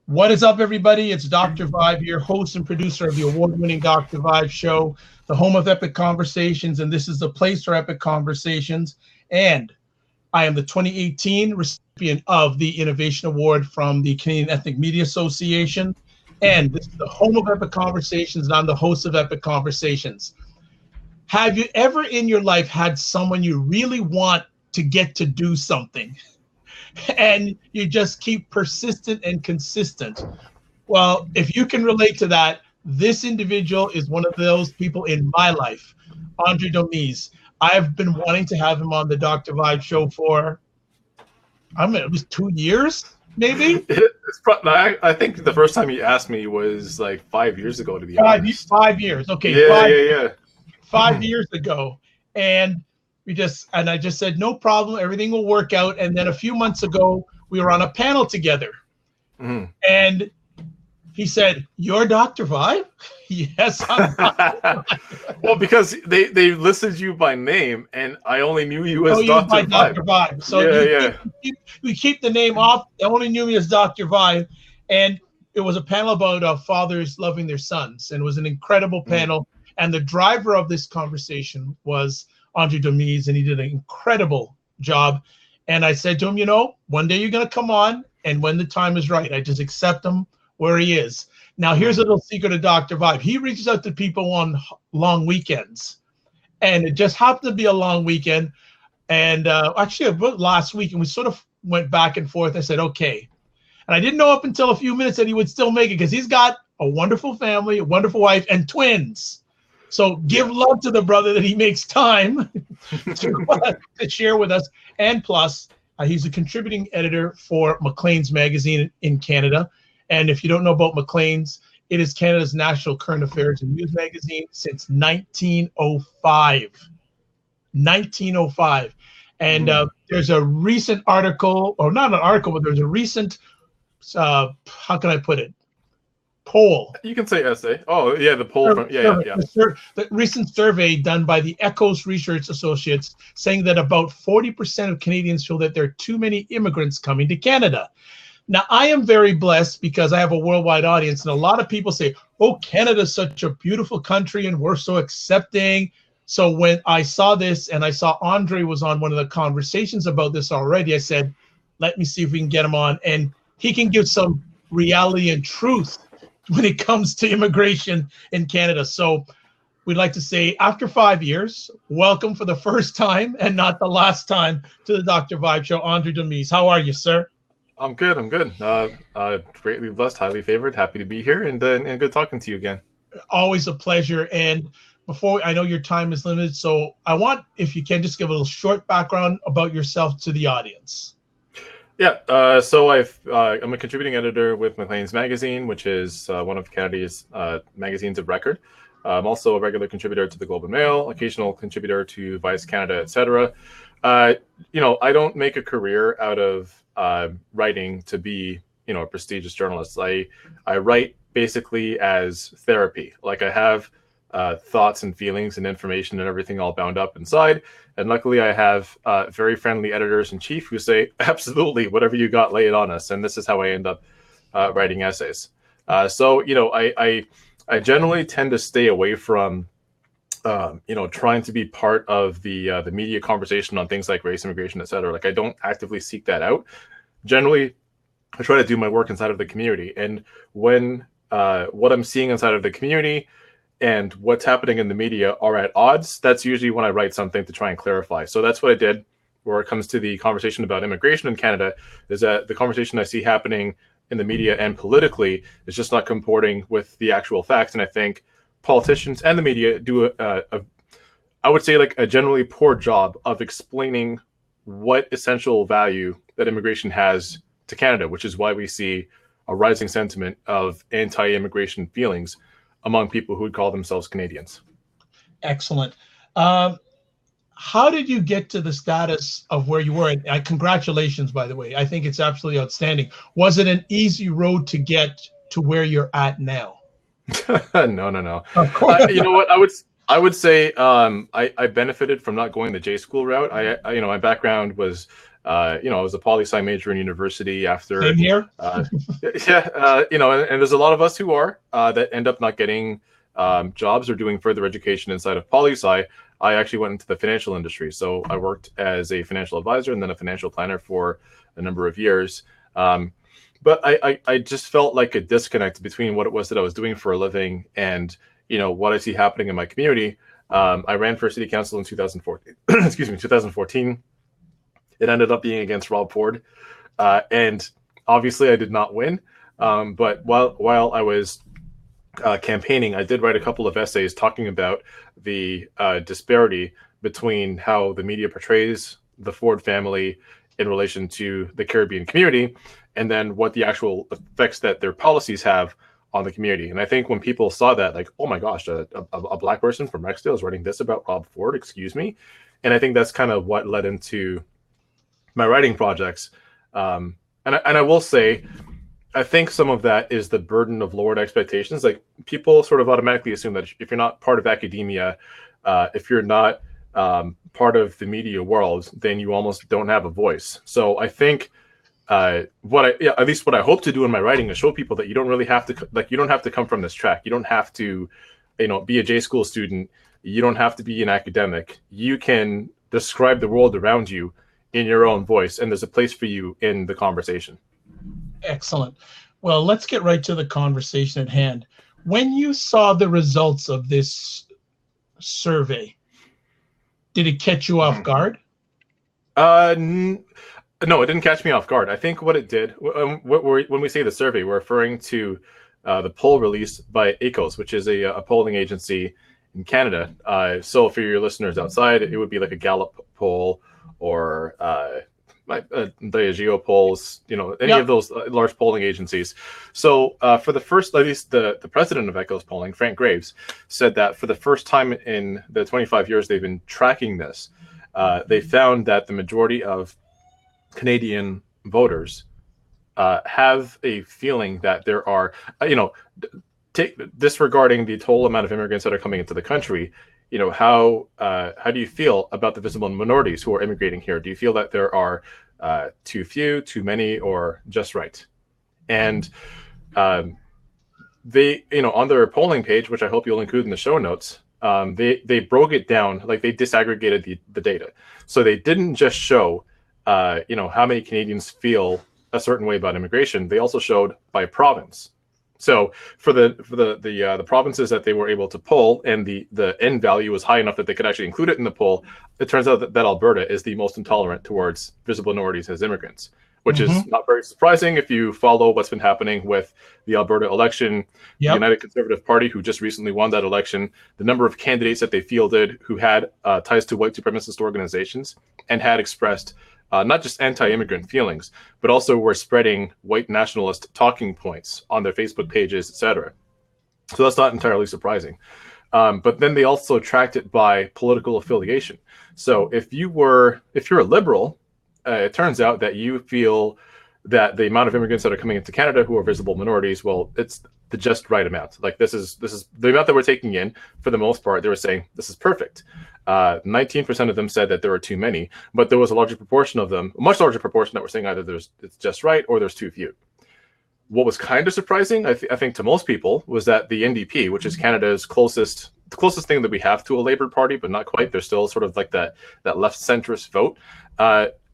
What is up, everybody? It's Dr. Vibe here, host and producer of the award-winning Dr. Vibe show, the home of epic conversations, and this is the place for epic conversations. And I am the 2018 recipient of the Innovation Award from the Canadian Ethnic Media Association. And this is the home of epic conversations, and I'm the host of Epic Conversations. Have you ever in your life had someone you really want to get to do something? And you just keep persistent and consistent? Well, if you can relate to that, this individual is one of those people in my life, Andray Domise. I've been wanting to have him on the Dr. Vibe show for, it was 2 years, maybe? I think the first time you asked me was like 5 years ago, to be honest. 5 years. Okay. Yeah. 5 years ago. And I just said, no problem, everything will work out. And then a few months ago, we were on a panel together. Mm-hmm. And he said, "You're Dr. Vibe?" Yes, I'm Dr. Vibe. Well, because they listed you by name, and I only knew you as Dr. Vibe. So we keep the name off. They only knew me as Dr. Vibe. And it was a panel about fathers loving their sons. And it was an incredible panel. And the driver of this conversation was Andray Domise, and he did an incredible job. And I said to him, one day you're going to come on, and when the time is right, I just accept him where he is. Now, here's a little secret of Dr. Vibe. He reaches out to people on long weekends, and it just happened to be a long weekend. And actually, about last week, and we sort of went back and forth. I said, okay. And I didn't know up until a few minutes that he would still make it, because he's got a wonderful family, a wonderful wife, and twins. So give love to the brother that he makes time to share with us. And plus, he's a contributing editor for Maclean's magazine in Canada. And if you don't know about Maclean's, it is Canada's national current affairs and news magazine since 1905. 1905. And there's a recent article, or not an article, but there's a recent, how can I put it? Poll. You can say essay. Oh, yeah, the poll. The recent survey done by the EKOS Research Associates saying that about 40% of Canadians feel that there are too many immigrants coming to Canada. Now, I am very blessed because I have a worldwide audience, and a lot of people say, oh, Canada's such a beautiful country and we're so accepting. So when I saw this and I saw Andray was on one of the conversations about this already, I said, let me see if we can get him on, and he can give some reality and truth when it comes to immigration in Canada. So we'd like to say, after 5 years, welcome for the first time and not the last time to the Dr. Vibe show, Andray Domise. How are you, sir? I'm good. Greatly blessed, highly favored, happy to be here, and good talking to you again. Always a pleasure. And before, I know your time is limited, so I want, if you can, just give a little short background about yourself to the audience. Yeah, so I'm a contributing editor with Maclean's magazine, which is one of Canada's magazines of record. I'm also a regular contributor to the Globe and Mail, occasional contributor to Vice Canada, etc. I don't make a career out of writing to be, a prestigious journalist. I write basically as therapy. Like, I have thoughts and feelings and information and everything all bound up inside. And luckily I have very friendly editors-in-chief who say, absolutely, whatever you got, lay it on us. And this is how I end up writing essays. So I generally tend to stay away from, trying to be part of the media conversation on things like race, immigration, et cetera. Like, I don't actively seek that out. Generally, I try to do my work inside of the community. And when what I'm seeing inside of the community and what's happening in the media are at odds, that's usually when I write something to try and clarify. So that's what I did where it comes to the conversation about immigration in Canada, is that the conversation I see happening in the media and politically is just not comporting with the actual facts. And I think politicians and the media do I would say, like, a generally poor job of explaining what essential value that immigration has to Canada, which is why we see a rising sentiment of anti-immigration feelings among people who would call themselves Canadians. Excellent. How did you get to the status of where you were? And congratulations, by the way. I think it's absolutely outstanding. Was it an easy road to get to where you're at now? No. Of course. You know what? I would say I benefited from not going the J school route. My background was I was a poli-sci major in university after. Same here. And there's a lot of us who are that end up not getting jobs or doing further education inside of poli-sci. I actually went into the financial industry. So I worked as a financial advisor and then a financial planner for a number of years. But I just felt like a disconnect between what it was that I was doing for a living and, what I see happening in my community. I ran for city council in 2014. 2014. It ended up being against Rob Ford. And obviously I did not win. But while I was campaigning, I did write a couple of essays talking about the disparity between how the media portrays the Ford family in relation to the Caribbean community, and then what the actual effects that their policies have on the community. And I think when people saw that, like, oh my gosh, a black person from Rexdale is writing this about Rob Ford, excuse me. And I think that's kind of what led into my writing projects. And I will say, I think some of that is the burden of lowered expectations. Like, people sort of automatically assume that if you're not part of academia, if you're not part of the media world, then you almost don't have a voice. So I think at least what I hope to do in my writing is show people that you don't really have to, like, you don't have to come from this track. You don't have to, be a J school student. You don't have to be an academic. You can describe the world around you in your own voice, and there's a place for you in the conversation. Excellent. Well, let's get right to the conversation at hand. When you saw the results of this survey, did it catch you off guard? No, it didn't catch me off guard. I think what it did, when we say the survey, we're referring to the poll released by EKOS, which is a polling agency in Canada. So for your listeners outside, it would be like a Gallup poll or the Geo polls, any of those large polling agencies. So for the first, at least the president of EKOS polling, Frank Graves, said that for the first time in the 25 years they've been tracking this, they found that the majority of Canadian voters have a feeling that there are, disregarding the total amount of immigrants that are coming into the country, how do you feel about the visible minorities who are immigrating here? Do you feel that there are too few, too many, or just right? And they, on their polling page, which I hope you'll include in the show notes, they broke it down, like they disaggregated the data. So they didn't just show, how many Canadians feel a certain way about immigration. They also showed by province. So for the provinces that they were able to poll, and the N value was high enough that they could actually include it in the poll, it turns out that Alberta is the most intolerant towards visible minorities as immigrants, which is not very surprising if you follow what's been happening with the Alberta election. The United Conservative Party, who just recently won that election, the number of candidates that they fielded who had ties to white supremacist organizations and had expressed not just anti-immigrant feelings, but also were spreading white nationalist talking points on their Facebook pages, etc. So that's not entirely surprising. But then they also tracked it by political affiliation. So if you're a liberal, it turns out that you feel that the amount of immigrants that are coming into Canada who are visible minorities, well, it's the just right amount. Like this is the amount that we're taking in. For the most part, they were saying this is perfect. 19% of them said that there were too many, but there was a larger proportion of them, a much larger proportion, that were saying either it's just right or there's too few. What was kind of surprising, I think, to most people, was that the NDP, which is Canada's closest thing that we have to a Labour Party, but not quite. They're still sort of like that left centrist vote.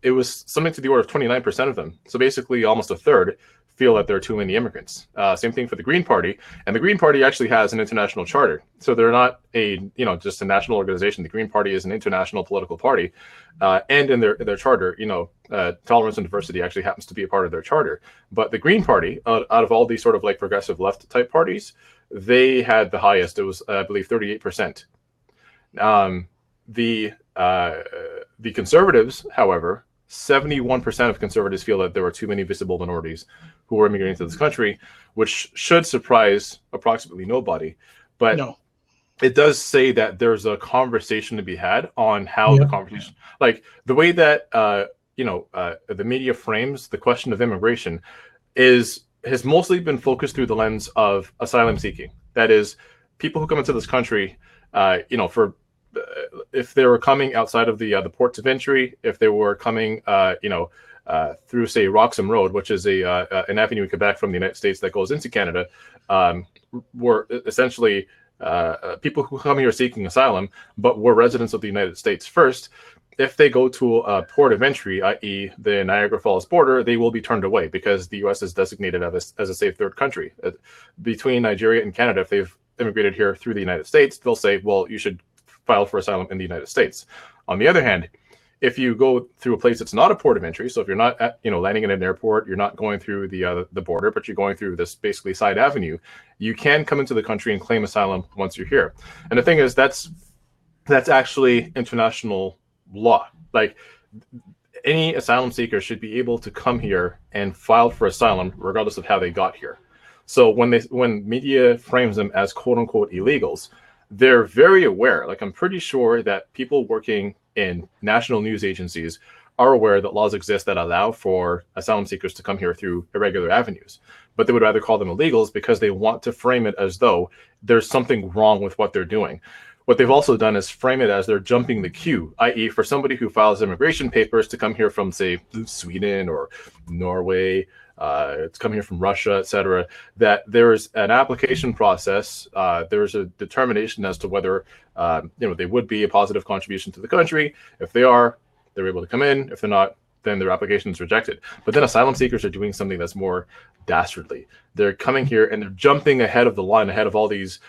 It was something to the order of 29% of them. So basically almost a third feel that there are too many immigrants. Same thing for the Green Party. And the Green Party actually has an international charter. So they're not just a national organization. The Green Party is an international political party. And in their charter, tolerance and diversity actually happens to be a part of their charter. But the Green Party, out of all these sort of like progressive left type parties, they had the highest. It was, I believe, 38%. The Conservatives, however, 71% of Conservatives feel that there are too many visible minorities who are immigrating to this country, which should surprise approximately nobody. But it does say that there's a conversation to be had on how the conversation, like the way that the media frames the question of immigration, has mostly been focused through the lens of asylum seeking. That is, people who come into this country, for if they were coming outside of the ports of entry, if they were coming, through, say, Roxham Road, which is an avenue in Quebec from the United States that goes into Canada, were essentially people who come here seeking asylum, but were residents of the United States first. If they go to a port of entry, i.e. the Niagara Falls border, they will be turned away because the U.S. is designated as a safe third country. Between Nigeria and Canada, if they've immigrated here through the United States, they'll say, well, you should file for asylum in the United States. On the other hand, if you go through a place that's not a port of entry, so if you're not landing in an airport, you're not going through the border, but you're going through this basically side avenue, you can come into the country and claim asylum once you're here. And the thing is, that's actually international law. Like, any asylum seeker should be able to come here and file for asylum regardless of how they got here. So when media frames them as quote unquote illegals, they're very aware. Like, I'm pretty sure that people working in national news agencies are aware that laws exist that allow for asylum seekers to come here through irregular avenues, but they would rather call them illegals because they want to frame it as though there's something wrong with what they're doing. What they've also done is frame it as they're jumping the queue, i.e. for somebody who files immigration papers to come here from, say, Sweden or Norway, it's come here from Russia, etc., that there's an application process. There's a determination as to whether they would be a positive contribution to the country. If they are, they're able to come in. If they're not, then their application is rejected. But then asylum seekers are doing something that's more dastardly. They're coming here and they're jumping ahead of the line, ahead of all these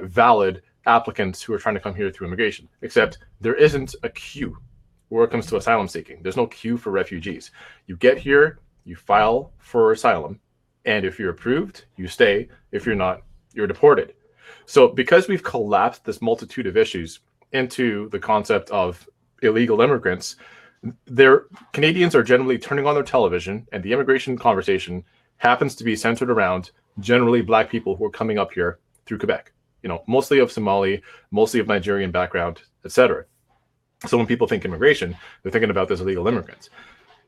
valid applicants who are trying to come here through immigration, except there isn't a queue where it comes to asylum seeking. There's no queue for refugees. You get here, you file for asylum, and if you're approved, you stay. If you're not, you're deported. So because we've collapsed this multitude of issues into the concept of illegal immigrants, Canadians are generally turning on their television, and the immigration conversation happens to be centered around generally Black people who are coming up here through Quebec. Mostly of Somali, mostly of Nigerian background, etc. So when people think immigration, they're thinking about those illegal immigrants.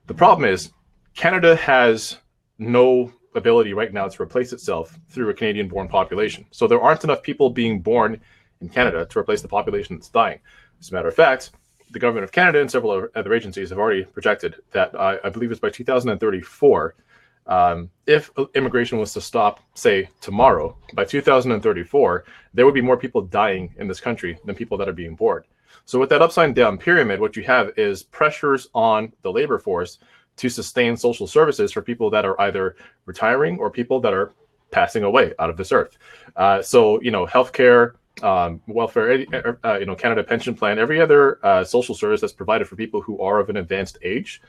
The problem is Canada has no ability right now to replace itself through a Canadian-born population. So there aren't enough people being born in Canada to replace the population that's dying. As a matter of fact, the government of Canada and several other agencies have already projected that I believe it's by 2034, if immigration was to stop, say, tomorrow, by 2034, there would be more people dying in this country than people that are being born. So with that upside down pyramid, what you have is pressures on the labor force to sustain social services for people that are either retiring or people that are passing away out of this earth. So, healthcare, welfare, Canada Pension Plan, every other social service that's provided for people who are of an advanced age,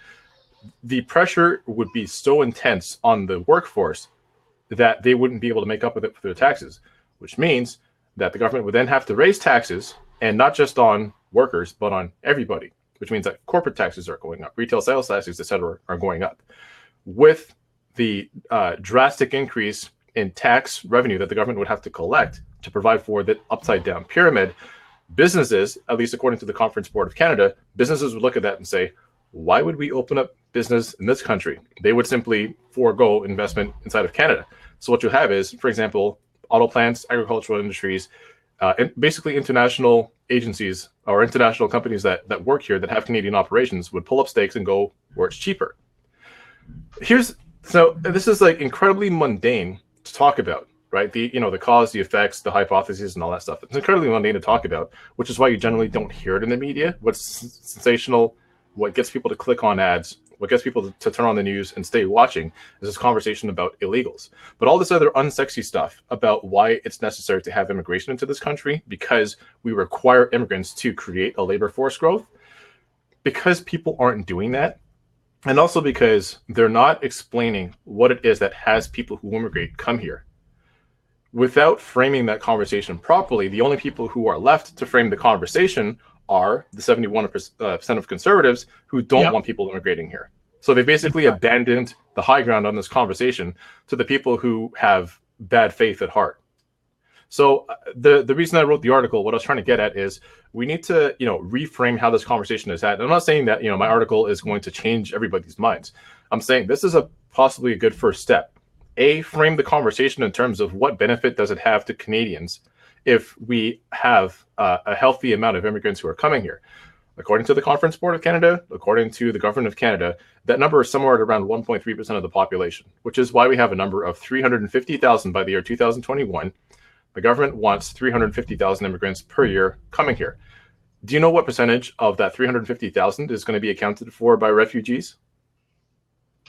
the pressure would be so intense on the workforce that they wouldn't be able to make up with it for their taxes, which means that the government would then have to raise taxes, and not just on workers, but on everybody, which means that corporate taxes are going up, retail sales taxes, et cetera, are going up. With the drastic increase in tax revenue that the government would have to collect to provide for the upside down pyramid, businesses, at least according to the Conference Board of Canada, businesses would look at that and say, why would we open up business in this country? They would simply forego investment inside of Canada. So what you have is, for example, auto plants, agricultural industries, and basically international agencies or international companies that work here that have Canadian operations would pull up stakes and go where it's cheaper. So this is like incredibly mundane to talk about, right? The cause, the effects, the hypotheses, and all that stuff. It's incredibly mundane to talk about, which is why you generally don't hear it in the media. What's sensational, what gets people to click on ads, what gets people to turn on the news and stay watching is this conversation about illegals. But all this other unsexy stuff about why it's necessary to have immigration into this country, because we require immigrants to create a labor force growth, because people aren't doing that, and also because they're not explaining what it is that has people who immigrate come here. Without framing that conversation properly, the only people who are left to frame the conversation are the 71% of conservatives who don't want people immigrating here. So they basically abandoned the high ground on this conversation to the people who have bad faith at heart. So the reason I wrote the article, what I was trying to get at is we need to, reframe how this conversation is had. I'm not saying that, my article is going to change everybody's minds. I'm saying this is possibly a good first step. Frame the conversation in terms of what benefit does it have to Canadians if we have a healthy amount of immigrants who are coming here. According to the Conference Board of Canada, according to the Government of Canada, that number is somewhere at around 1.3% of the population, which is why we have a number of 350,000 by the year 2021. The government wants 350,000 immigrants per year coming here. Do you know what percentage of that 350,000 is going to be accounted for by refugees?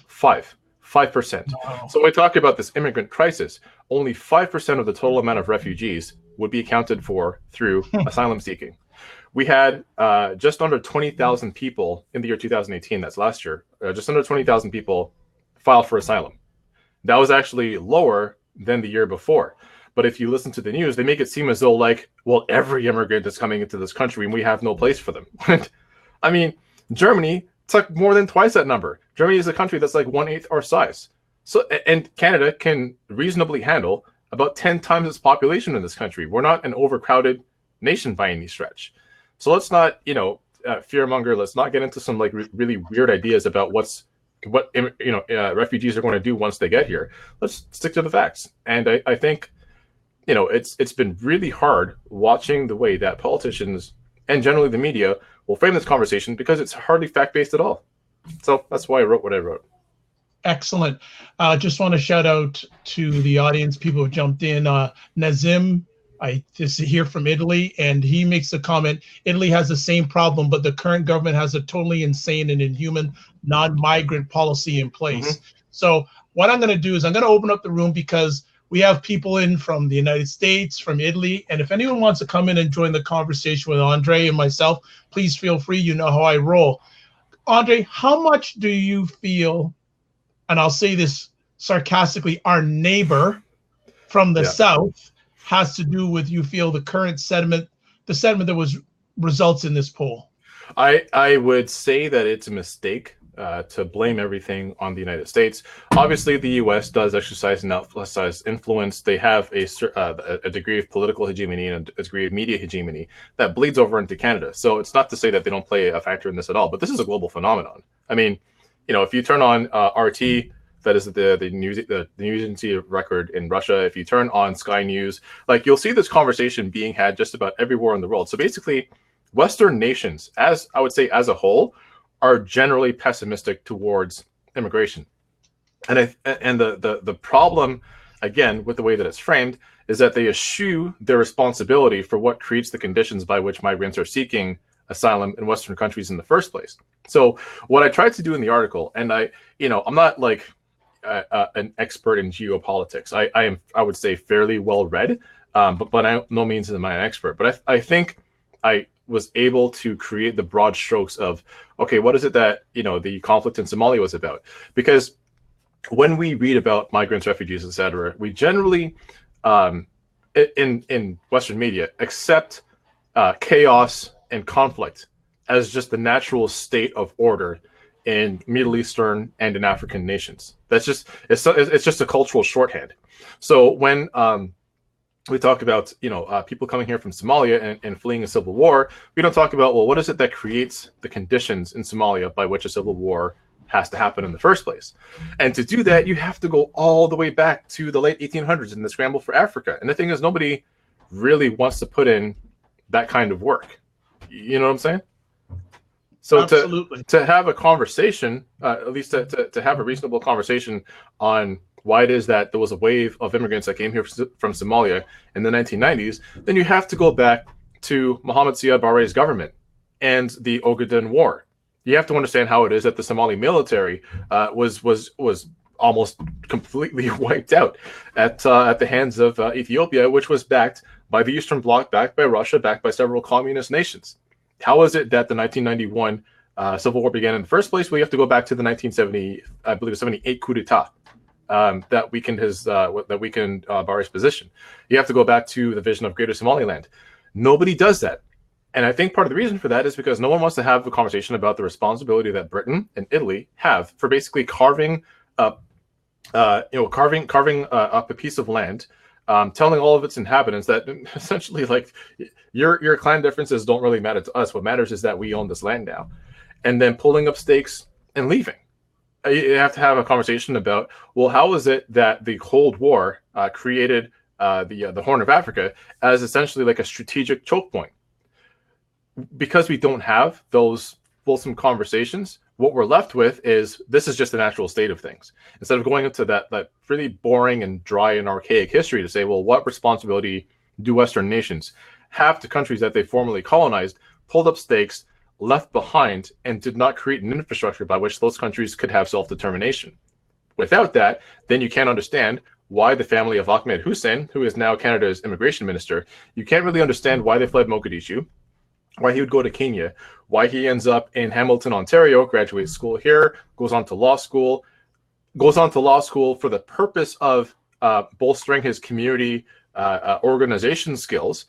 5%. Wow. So when we talk about this immigrant crisis, only 5% of the total amount of refugees would be accounted for through asylum seeking. We had just under 20,000 people in the year 2018, that's last year, just under 20,000 people filed for asylum. That was actually lower than the year before. But if you listen to the news, they make it seem as though like, well, every immigrant is coming into this country and we have no place for them. I mean, Germany took more than twice that number. Germany is a country that's like 1/8 our size. So, and Canada can reasonably handle about 10 times its population in this country. We're not an overcrowded nation by any stretch. So let's not, fearmonger. Let's not get into some like really weird ideas about what refugees are going to do once they get here. Let's stick to the facts. And I think, it's been really hard watching the way that politicians and generally the media will frame this conversation because it's hardly fact-based at all. So that's why I wrote what I wrote. Excellent. Just want to shout out to the audience, people who jumped in. Nazim, this is here from Italy, and he makes the comment, Italy has the same problem, but the current government has a totally insane and inhuman non-migrant policy in place. So what I'm going to do is I'm going to open up the room because we have people in from the United States, from Italy, and if anyone wants to come in and join the conversation with Andray and myself, please feel free. You know how I roll. Andray, how much do you feel, and I'll say this sarcastically, our neighbor from the South has to do with, you feel, the current sentiment, the sentiment that results in this poll? I would say that it's a mistake to blame everything on the United States. Obviously, the U.S. does exercise an outsized influence. They have a degree of political hegemony and a degree of media hegemony that bleeds over into Canada. So it's not to say that they don't play a factor in this at all, but this is a global phenomenon. I mean, if you turn on RT, that is the news agency of record in Russia. If you turn on Sky News, like you'll see this conversation being had just about everywhere in the world. So basically, Western nations, as I would say as a whole, are generally pessimistic towards immigration. And the problem, again, with the way that it's framed, is that they eschew their responsibility for what creates the conditions by which migrants are seeking asylum in Western countries in the first place. So what I tried to do in the article, and I'm not like an expert in geopolitics. I would say fairly well read, but by no means am I an expert. But I think I was able to create the broad strokes of, okay, what is it that the conflict in Somalia was about? Because when we read about migrants, refugees, etc., we generally in Western media accept chaos and conflict as just the natural state of order in Middle Eastern and in African nations. It's just a cultural shorthand. So when we talk about people coming here from Somalia and fleeing a civil war, we don't talk about, well, what is it that creates the conditions in Somalia by which a civil war has to happen in the first place? And to do that, you have to go all the way back to the late 1800s in the scramble for Africa. And the thing is, nobody really wants to put in that kind of work. You know what I'm saying? So to have a conversation, at least to have a reasonable conversation on why it is that there was a wave of immigrants that came here from Somalia in the 1990s, then you have to go back to Mohammed Siad Barre's government and the Ogaden War. You have to understand how it is that the Somali military was almost completely wiped out at the hands of Ethiopia, which was backed by the Eastern Bloc, backed by Russia, backed by several communist nations. How is it that the 1991 Civil War began in the first place? Well, you have to go back to the 1970, I believe, 78 coup d'état that weakened Barre's position. You have to go back to the vision of Greater Somaliland. Nobody does that, and I think part of the reason for that is because no one wants to have a conversation about the responsibility that Britain and Italy have for basically carving up a piece of land. Telling all of its inhabitants that essentially, like, your clan differences don't really matter to us. What matters is that we own this land now. And then pulling up stakes and leaving. You have to have a conversation about, well, how is it that the Cold War created the Horn of Africa as essentially like a strategic choke point. Because we don't have those fulsome conversations, what we're left with is this is just the natural state of things. Instead of going into that really boring and dry and archaic history to say, well, what responsibility do Western nations have to countries that they formerly colonized, pulled up stakes, left behind, and did not create an infrastructure by which those countries could have self-determination. Without that, then you can't understand why the family of Ahmed Hussein, who is now Canada's immigration minister, you can't really understand why they fled Mogadishu, why he would go to Kenya, why he ends up in Hamilton, Ontario, graduates school here, goes on to law school for the purpose of bolstering his community organization skills,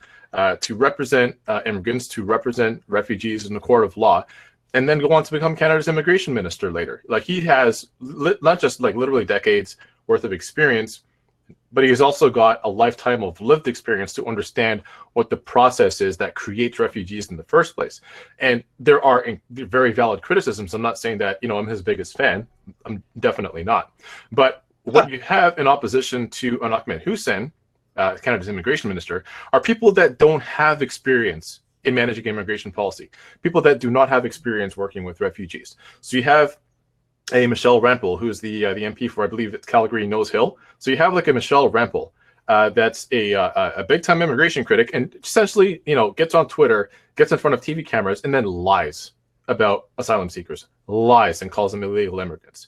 to represent immigrants, to represent refugees in the court of law, and then go on to become Canada's immigration minister later. Like, he has not just like literally decades worth of experience, but he's also got a lifetime of lived experience to understand what the process is that creates refugees in the first place. And there are very valid criticisms. I'm not saying that, I'm his biggest fan. I'm definitely not. But what you have in opposition to an Ahmed Hussein, Canada's immigration minister, are people that don't have experience in managing immigration policy, people that do not have experience working with refugees. So you have a Michelle Rempel, who's the MP for, I believe it's Calgary Nose Hill. So you have like a Michelle Rempel that's a big-time immigration critic, and essentially, gets on Twitter, gets in front of TV cameras, and then lies about asylum seekers, lies and calls them illegal immigrants.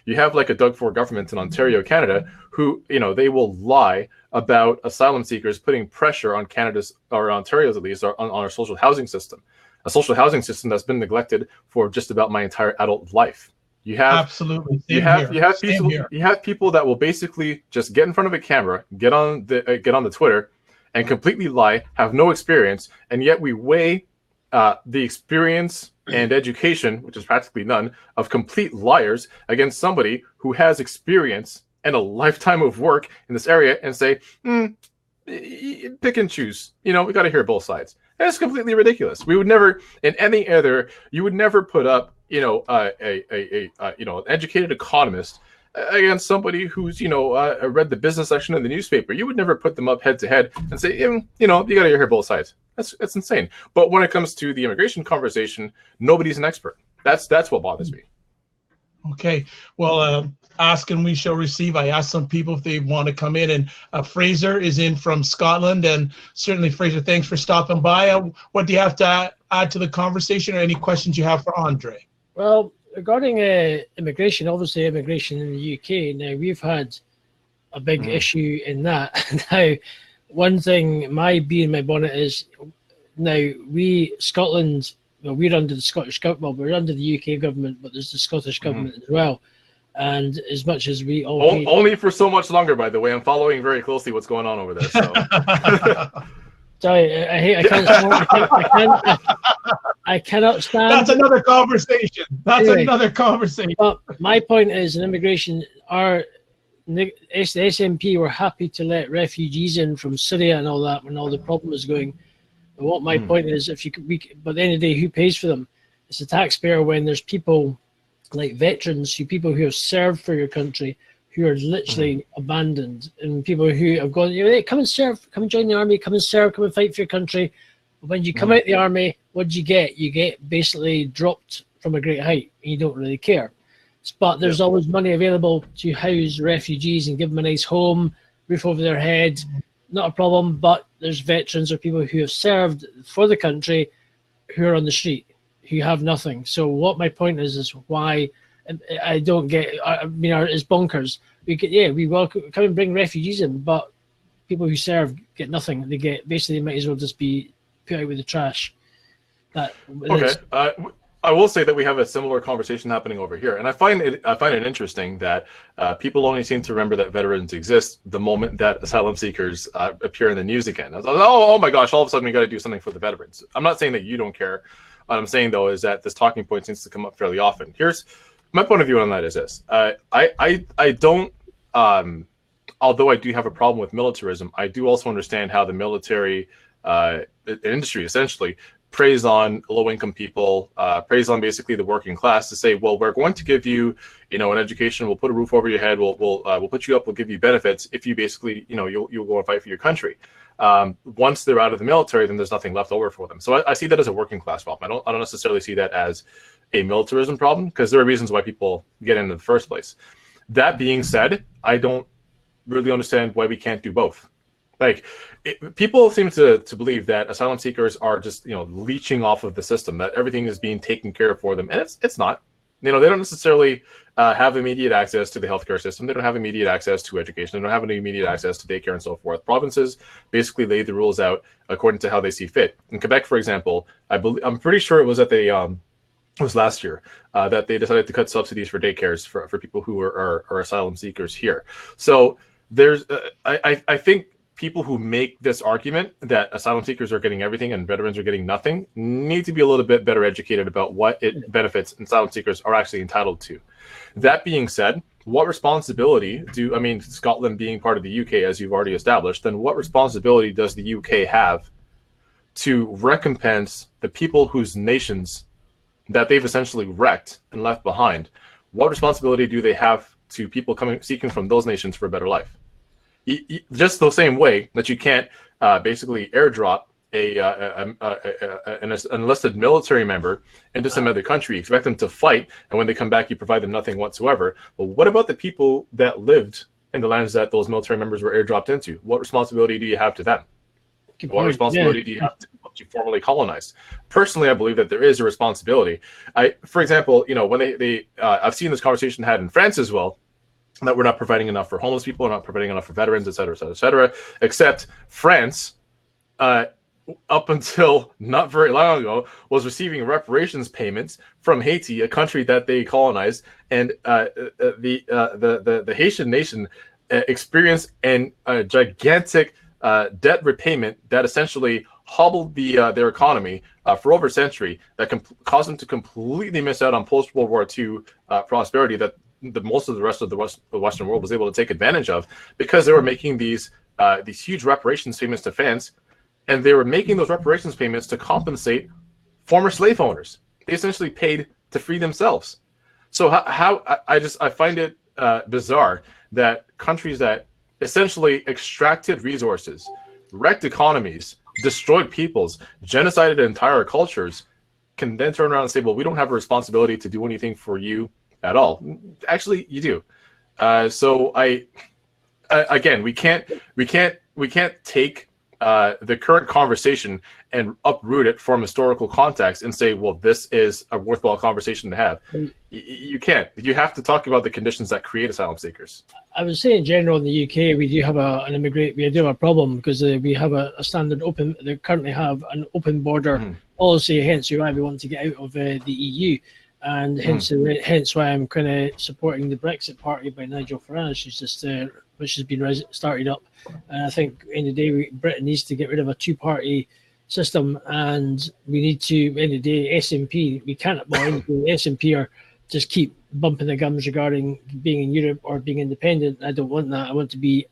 You have like a Doug Ford government in Ontario, Canada, who, they will lie about asylum seekers putting pressure on Canada's, or Ontario's at least, on our social housing system, a social housing system that's been neglected for just about my entire adult life. You have absolutely. You have people that will basically just get in front of a camera, get on the Twitter, and completely lie, have no experience, and yet we weigh the experience and education, which is practically none, of complete liars against somebody who has experience and a lifetime of work in this area, and say, pick and choose. We got to hear both sides. That's completely ridiculous. We would never, you would never put up, an educated economist against somebody who's, read the business section of the newspaper. You would never put them up head to head and say, you got to hear both sides. That's insane. But when it comes to the immigration conversation, nobody's an expert. That's what bothers me. Okay. Well, ask and we shall receive. I asked some people if they want to come in, and Fraser is in from Scotland, and certainly, Fraser, thanks for stopping by. What do you have to add to the conversation, or any questions you have for Andray? Well, regarding immigration, obviously immigration in the UK, now we've had a big issue in that. Now, one thing my bee in my bonnet is, now Scotland, well, we're under the Scottish government, well, we're under the UK government, but there's the Scottish government as well. And as much as we all only for so much longer, by the way, I'm following very closely what's going on over there. So sorry, I cannot stand. That's another conversation. Another conversation. But my point is, in immigration, the SNP were happy to let refugees in from Syria and all that when all the problem was going. And what my point is, but at the end of the day, who pays for them? It's the taxpayer. When there's people like veterans, people who have served for your country, who are literally abandoned, and people who have gone, hey, come and serve, come and join the army, come and serve, come and fight for your country. But when you come out of the army, what do you get? You get basically dropped from a great height, and you don't really care. But there's always money available to house refugees and give them a nice home, roof over their head. Not a problem, but there's veterans or people who have served for the country who are on the street, who have nothing. So what my point is why I don't get, it's bonkers. We welcome, come and bring refugees in, but people who serve get nothing. They might as well just be put out with the trash. I will say that we have a similar conversation happening over here, and I find it interesting that people only seem to remember that veterans exist the moment that asylum seekers appear in the news again. I was like, oh my gosh! All of a sudden, we got to do something for the veterans. I'm not saying that you don't care. What I'm saying though is that this talking point seems to come up fairly often. Here's my point of view on that: is this? I don't. Although I do have a problem with militarism, I do also understand how the military industry essentially preys on low-income people, preys on basically the working class to say, well, we're going to give you, an education. We'll put a roof over your head. We'll put you up. We'll give you benefits if you basically, you'll go and fight for your country. Once they're out of the military, then there's nothing left over for them. So I see that as a working class problem. I don't necessarily see that as a militarism problem, because there are reasons why people get in the first place. That being said, I don't really understand why we can't do both. Like, people seem to believe that asylum seekers are just, leeching off of the system, that everything is being taken care of for them. And it's not. They don't necessarily have immediate access to the healthcare system. They don't have immediate access to education. They don't have any immediate access to daycare and so forth. Provinces basically lay the rules out according to how they see fit. In Quebec, for example, I'm pretty sure it was that it was last year that they decided to cut subsidies for daycares for people who are asylum seekers here. So there's, I think, people who make this argument that asylum seekers are getting everything and veterans are getting nothing need to be a little bit better educated about what benefits asylum seekers are actually entitled to. That being said, what responsibility Scotland being part of the UK, as you've already established, then what responsibility does the UK have to recompense the people whose nations that they've essentially wrecked and left behind? What responsibility do they have to people seeking from those nations for a better life? Just the same way that you can't basically airdrop an enlisted military member into some other country, expect them to fight, and when they come back, you provide them nothing whatsoever. But what about the people that lived in the lands that those military members were airdropped into? What responsibility do you have to them? What responsibility do you have to what you formally colonized? Personally, I believe that there is a responsibility. For example, when I've seen this conversation had in France as well, that we're not providing enough for homeless people, we're not providing enough for veterans, et cetera, et cetera, et cetera. Except France, up until not very long ago, was receiving reparations payments from Haiti, a country that they colonized, and the Haitian nation experienced a gigantic debt repayment that essentially hobbled their economy for over a century, that caused them to completely miss out on post-World War II prosperity that most of the rest of the Western world was able to take advantage of, because they were making these huge reparations payments to France, and they were making those reparations payments to compensate former slave owners. They essentially paid to free themselves. So I find it bizarre that countries that essentially extracted resources, wrecked economies, destroyed peoples, genocided entire cultures, can then turn around and say, well, we don't have a responsibility to do anything for you at all. Actually, you do. So again, we can't take the current conversation and uproot it from historical context and say, well, this is a worthwhile conversation to have. You can't. You have to talk about the conditions that create asylum seekers. I would say in general in the UK, we do have we do have a problem, because we have a standard open, they currently have an open border policy, hence why we want to get out of the EU. And hence why I'm kind of supporting the Brexit Party by Nigel Farage, which has been started up. And I think at the end of the day, Britain needs to get rid of a two-party system, and we need to, at the end of the day, SNP, we can't, SNP are just keep bumping the gums regarding being in Europe or being independent. I don't want that. I want to be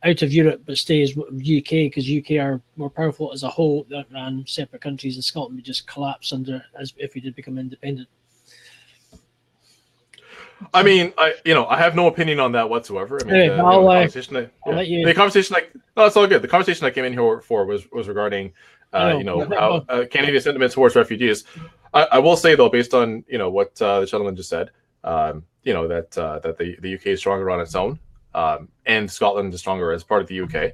out of Europe but stay as UK, because UK are more powerful as a whole than separate countries, and Scotland would just collapse as if we did become independent. I mean, I have no opinion on that whatsoever. I mean, the conversation, it's all good. The conversation I came in here for was regarding, how Canadian sentiment towards refugees. I will say though, based on what the gentleman just said, that the UK is stronger on its own, and Scotland is stronger as part of the UK.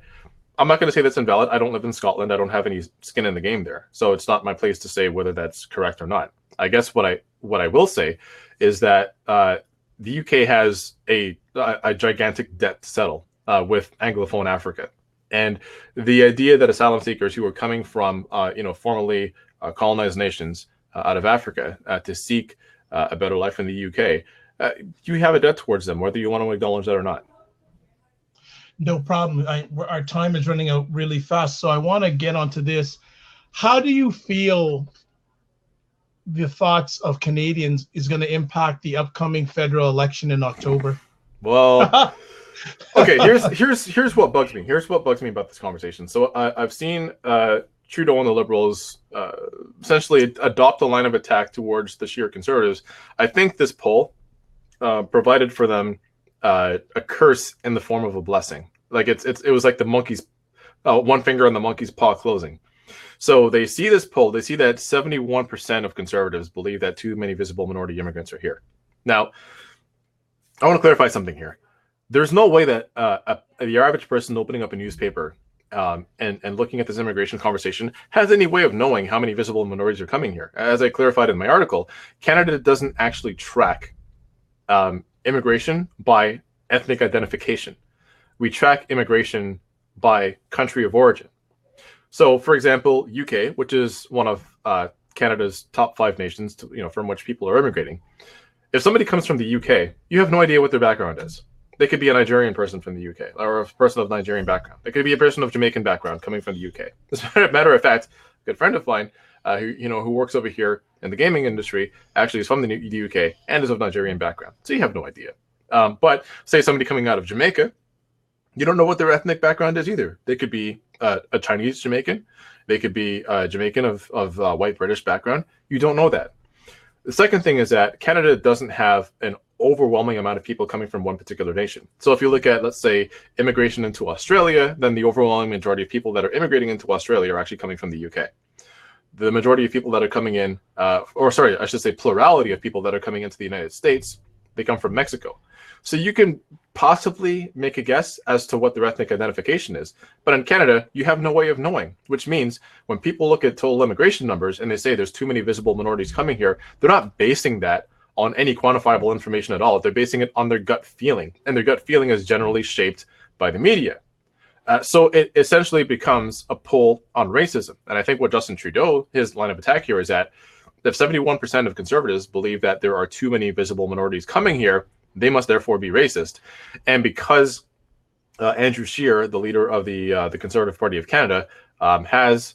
I'm not going to say that's invalid. I don't live in Scotland. I don't have any skin in the game there, so it's not my place to say whether that's correct or not. I guess what I will say is that the UK has a gigantic debt to settle with Anglophone Africa, and the idea that asylum seekers who are coming from formerly colonized nations out of Africa to seek a better life in the UK, you have a debt towards them, whether you want to acknowledge that or not. No problem. Our time is running out really fast, so I want to get onto this. How do you feel the thoughts of Canadians is going to impact the upcoming federal election in October? Well, okay, here's what bugs me. Here's what bugs me about this conversation. So I've seen Trudeau and the Liberals essentially adopt a line of attack towards the sheer Conservatives, I think this poll provided for them a curse in the form of a blessing. Like it was like the monkey's one finger on the monkey's paw closing. So they see this poll, they see that 71% of Conservatives believe that too many visible minority immigrants are here. Now, I want to clarify something here. There's no way that the average person opening up a newspaper and looking at this immigration conversation has any way of knowing how many visible minorities are coming here. As I clarified in my article, Canada doesn't actually track immigration by ethnic identification. We track immigration by country of origin. So, for example, UK, which is one of Canada's top 5 nations, from which people are immigrating. If somebody comes from the UK, you have no idea what their background is. They could be a Nigerian person from the UK, or a person of Nigerian background. They could be a person of Jamaican background coming from the UK. As a matter of fact, a good friend of mine, who works over here in the gaming industry, actually is from the UK and is of Nigerian background. So you have no idea. But say somebody coming out of Jamaica, you don't know what their ethnic background is either. They could be a Chinese Jamaican. They could be a Jamaican of white British background. You don't know that. The second thing is that Canada doesn't have an overwhelming amount of people coming from one particular nation. So if you look at, let's say, immigration into Australia, then the overwhelming majority of people that are immigrating into Australia are actually coming from the UK. The majority of people that are coming in, I should say plurality of people that are coming into the United States, they come from Mexico. So you can possibly make a guess as to what their ethnic identification is. But in Canada, you have no way of knowing, which means when people look at total immigration numbers and they say there's too many visible minorities coming here, they're not basing that on any quantifiable information at all. They're basing it on their gut feeling, and their gut feeling is generally shaped by the media. So it essentially becomes a poll on racism. And I think what Justin Trudeau, his line of attack here is that if 71% of Conservatives believe that there are too many visible minorities coming here, they must therefore be racist. And because Andrew Scheer, the leader of the Conservative Party of Canada, has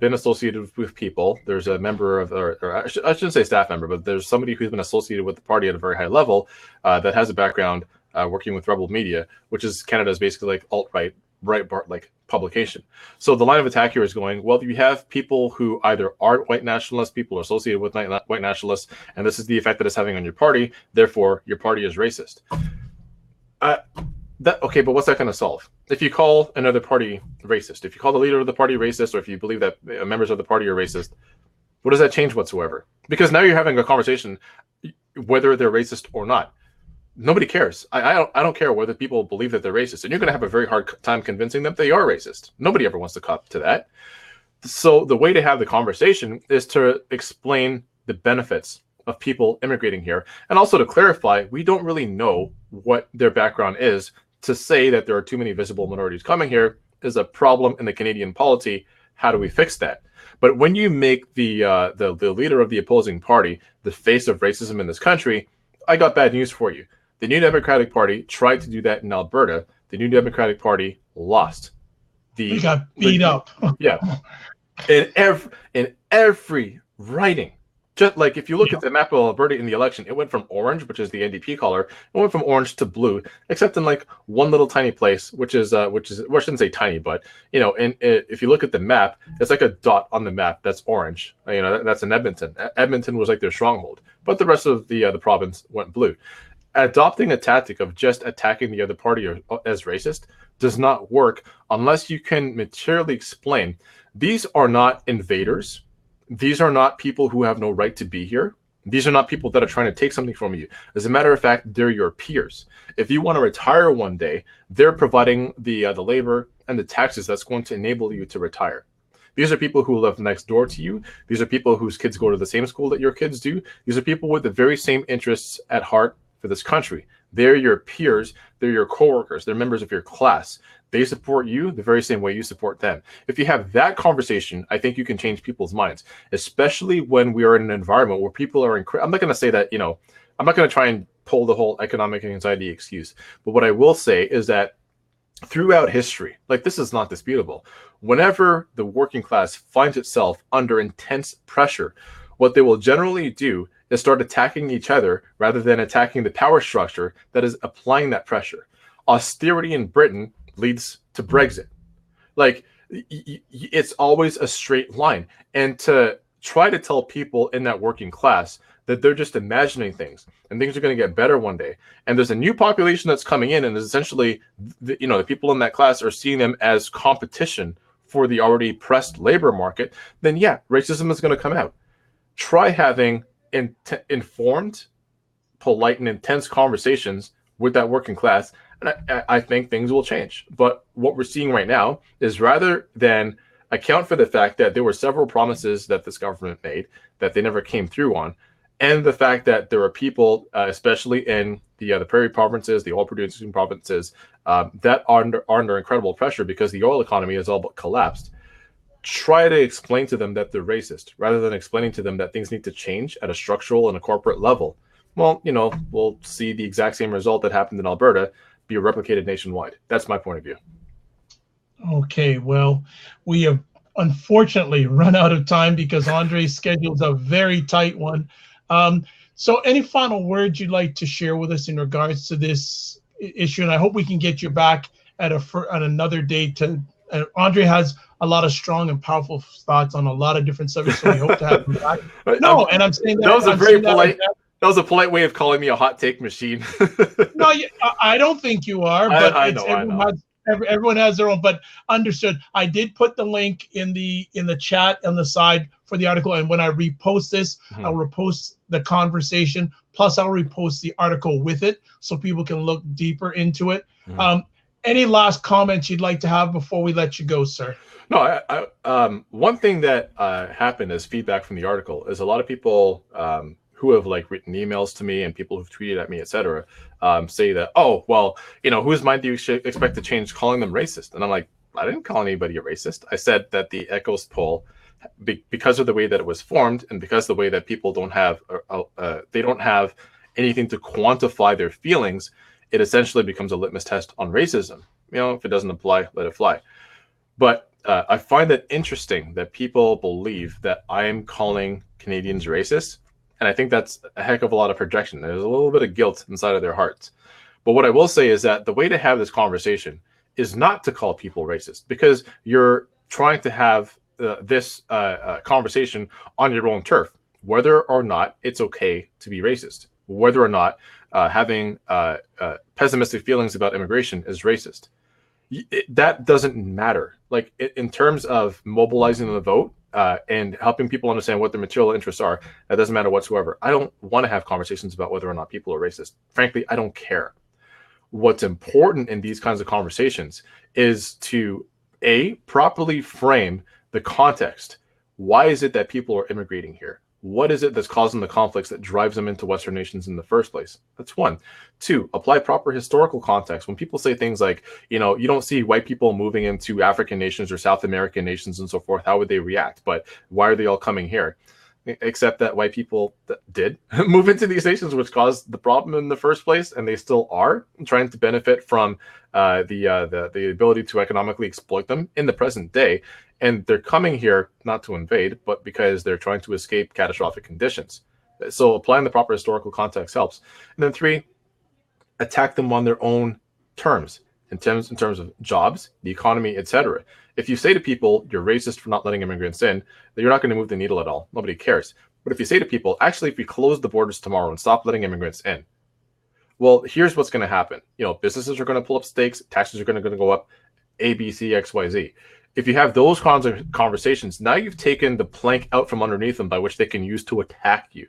been associated with people, there's a member of, or I shouldn't say staff member, but there's somebody who's been associated with the party at a very high level that has a background working with Rebel Media, which is Canada's basically like alt-right, Breitbart-like publication. So the line of attack here is going, well, you have people who either aren't white nationalists, people are associated with white nationalists, and this is the effect that it's having on your party, therefore your party is racist. Okay, but what's that going to solve? If you call another party racist, if you call the leader of the party racist, or if you believe that members of the party are racist, what does that change whatsoever? Because now you're having a conversation whether they're racist or not. Nobody cares. I don't care whether people believe that they're racist, and you're going to have a very hard time convincing them they are racist. Nobody ever wants to cop to that. So the way to have the conversation is to explain the benefits of people immigrating here, and also to clarify, we don't really know what their background is. To say that there are too many visible minorities coming here is a problem in the Canadian polity. How do we fix that? But when you make the leader of the opposing party the face of racism in this country, I got bad news for you. The New Democratic Party tried to do that in Alberta. The New Democratic Party lost. We got beat up. Yeah. In every writing. Just like if you look at the map of Alberta in the election, it went from orange, which is the NDP color, it went from orange to blue, except in like one little tiny place, which is well, I shouldn't say tiny, but if you look at the map, it's like a dot on the map that's orange. That's in Edmonton. Edmonton was like their stronghold, but the rest of the province went blue. Adopting a tactic of just attacking the other party as racist does not work unless you can materially explain these are not invaders. These are not people who have no right to be here. These are not people that are trying to take something from you. As a matter of fact, they're your peers. If you want to retire one day, they're providing the labor and the taxes that's going to enable you to retire. These are people who live next door to you. These are people whose kids go to the same school that your kids do. These are people with the very same interests at heart for this country. They're your peers. They're your coworkers. They're members of your class. They support you the very same way you support them. If you have that conversation, I think you can change people's minds, especially when we are in an environment where people are I'm not going to say that, I'm not going to try and pull the whole economic anxiety excuse. But what I will say is that throughout history, like this is not disputable, whenever the working class finds itself under intense pressure, what they will generally do is start attacking each other rather than attacking the power structure that is applying that pressure. Austerity in Britain leads to Brexit. Like, it's always a straight line. And to try to tell people in that working class that they're just imagining things and things are going to get better one day, and there's a new population that's coming in, and essentially, the people in that class are seeing them as competition for the already pressed labor market, then yeah, racism is going to come out. Try having informed, polite, and intense conversations with that working class, and I think things will change. But what we're seeing right now is, rather than account for the fact that there were several promises that this government made that they never came through on, and the fact that there are people, especially in the prairie provinces, the oil-producing provinces, that are under incredible pressure because the oil economy is all but collapsed. Try to explain to them that they're racist, rather than explaining to them that things need to change at a structural and a corporate level. Well, we'll see the exact same result that happened in Alberta be replicated nationwide. That's my point of view. Okay, well, we have unfortunately run out of time because Andray's schedule is a very tight one. So any final words you'd like to share with us in regards to this issue? And I hope we can get you back at another day. Andray has a lot of strong and powerful thoughts on a lot of different subjects, so we hope to have him back. No, and I'm saying that was a very polite. That was a polite way of calling me a hot take machine. No, I don't think you are. But I know. Everyone has their own, but understood. I did put the link in the chat on the side for the article, and when I repost this, I'll repost the conversation, plus I'll repost the article with it so people can look deeper into it. Any last comments you'd like to have before we let you go, sir? No, one thing that happened as feedback from the article is a lot of people who have written emails to me and people who've tweeted at me, etc., say that, oh, well, whose mind do you expect to change calling them racist? And I'm like, I didn't call anybody a racist. I said that the EKOS poll, because of the way that it was formed and because of the way that people don't have anything to quantify their feelings, it essentially becomes a litmus test on racism. If it doesn't apply, let it fly. But I find it interesting that people believe that I am calling Canadians racist. And I think that's a heck of a lot of projection. There's a little bit of guilt inside of their hearts. But what I will say is that the way to have this conversation is not to call people racist, because you're trying to have this conversation on your own turf, whether or not it's okay to be racist, whether or not having pessimistic feelings about immigration is racist. That doesn't matter. In terms of mobilizing the vote, and helping people understand what their material interests are, that doesn't matter whatsoever. I don't want to have conversations about whether or not people are racist. Frankly, I don't care. What's important in these kinds of conversations is to, properly frame the context. Why is it that people are immigrating here? What is it that's causing the conflicts that drives them into Western nations in the first place? That's one. Two, apply proper historical context. When people say things like, you don't see white people moving into African nations or South American nations and so forth, how would they react? But why are they all coming here? Except that white people did move into these nations, which caused the problem in the first place, and they still are trying to benefit from the ability to economically exploit them in the present day. And they're coming here not to invade, but because they're trying to escape catastrophic conditions. So applying the proper historical context helps. And then three, attack them on their own terms, in terms of jobs, the economy, etc. If you say to people, you're racist for not letting immigrants in, then you're not going to move the needle at all. Nobody cares. But if you say to people, actually, if we close the borders tomorrow and stop letting immigrants in, well, here's what's going to happen. Businesses are going to pull up stakes, taxes are going to go up, A, B, C, X, Y, Z. If you have those kinds of conversations, now you've taken the plank out from underneath them by which they can use to attack you.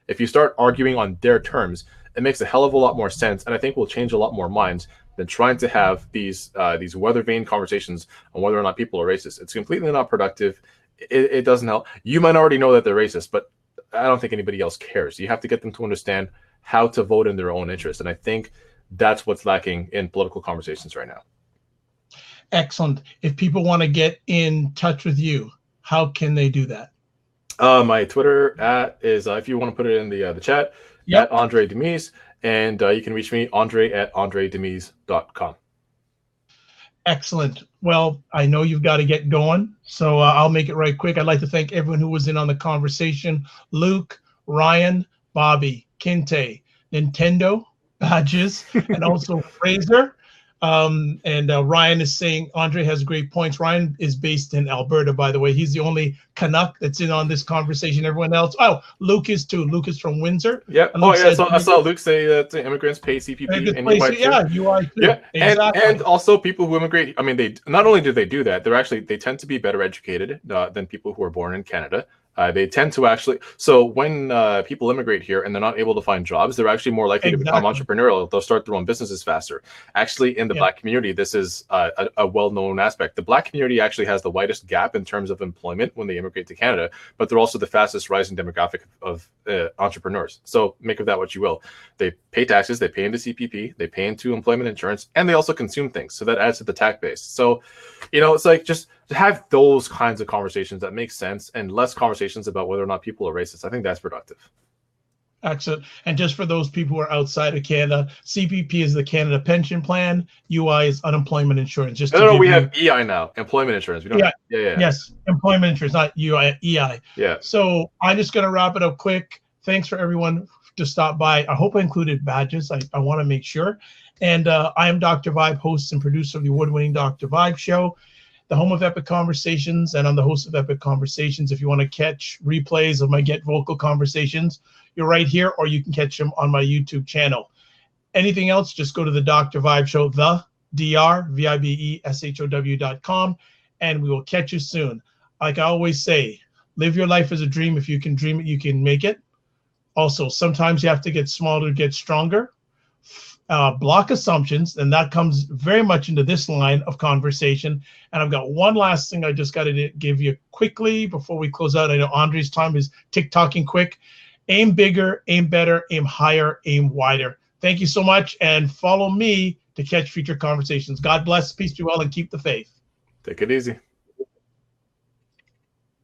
If you start arguing on their terms, it makes a hell of a lot more sense, and I think will change a lot more minds than trying to have these weather vane conversations on whether or not people are racist. It's completely not productive. It doesn't help. You might already know that they're racist, but I don't think anybody else cares. You have to get them to understand how to vote in their own interest, and I think that's what's lacking in political conversations right now. Excellent. If people want to get in touch with you, how can they do that? My Twitter is, if you want to put it in the chat, at Andray Domise, and you can reach me, Andray at andraydomise.com. Excellent. Well, I know you've got to get going, so I'll make it right quick. I'd like to thank everyone who was in on the conversation. Luke, Ryan, Bobby, Kinte, Nintendo, Badges, and also Fraser. And Ryan is saying Andray has great points. Ryan is based in Alberta, by the way. He's the only Canuck that's in on this conversation. Everyone else, oh, Luke is too. Luke is from Windsor. Yeah. Oh, yeah. I saw Luke say that immigrants pay CPP and UI too. Yeah, UI too. Yeah, exactly. and also people who immigrate. I mean, they not only do they do that, they tend to be better educated than people who are born in Canada. They tend to actually, so when people immigrate here and they're not able to find jobs, they're actually more likely to become entrepreneurial. They'll start their own businesses faster. Actually, in the Black community, this is a well-known aspect. The Black community actually has the widest gap in terms of employment when they immigrate to Canada, but they're also the fastest rising demographic of entrepreneurs. So make of that what you will. They pay taxes, they pay into CPP, they pay into employment insurance, and they also consume things. So that adds to the tax base. So, it's like just to have those kinds of conversations that make sense and less conversations about whether or not people are racist. I think that's productive. Excellent. And just for those people who are outside of Canada, CPP is the Canada Pension Plan. UI is unemployment insurance. Just no, we have EI now, employment insurance. We don't. Yeah. Yes, employment insurance, not EI. Yeah. So I'm just going to wrap it up quick. Thanks for everyone to stop by. I hope I included badges. I want to make sure. And I am Dr. Vibe, host and producer of the award-winning Dr. Vibe show, the home of Epic Conversations, and I'm the host of Epic Conversations. If you want to catch replays of my Get Vocal conversations, you're right here, or you can catch them on my YouTube channel. Anything else, just go to the Dr. Vibe show, the DRVIBESHOW.com, and we will catch you soon. Like I always say, live your life as a dream. If you can dream it, you can make it. Also, sometimes you have to get smaller to get stronger. Block assumptions, and that comes very much into this line of conversation. And I've got one last thing I just got to give you quickly before we close out. I know Andray's time is tick-tocking quick. Aim bigger, aim better, aim higher, aim wider. Thank you so much, and follow me to catch future conversations. God bless, peace be well, and keep the faith. Take it easy.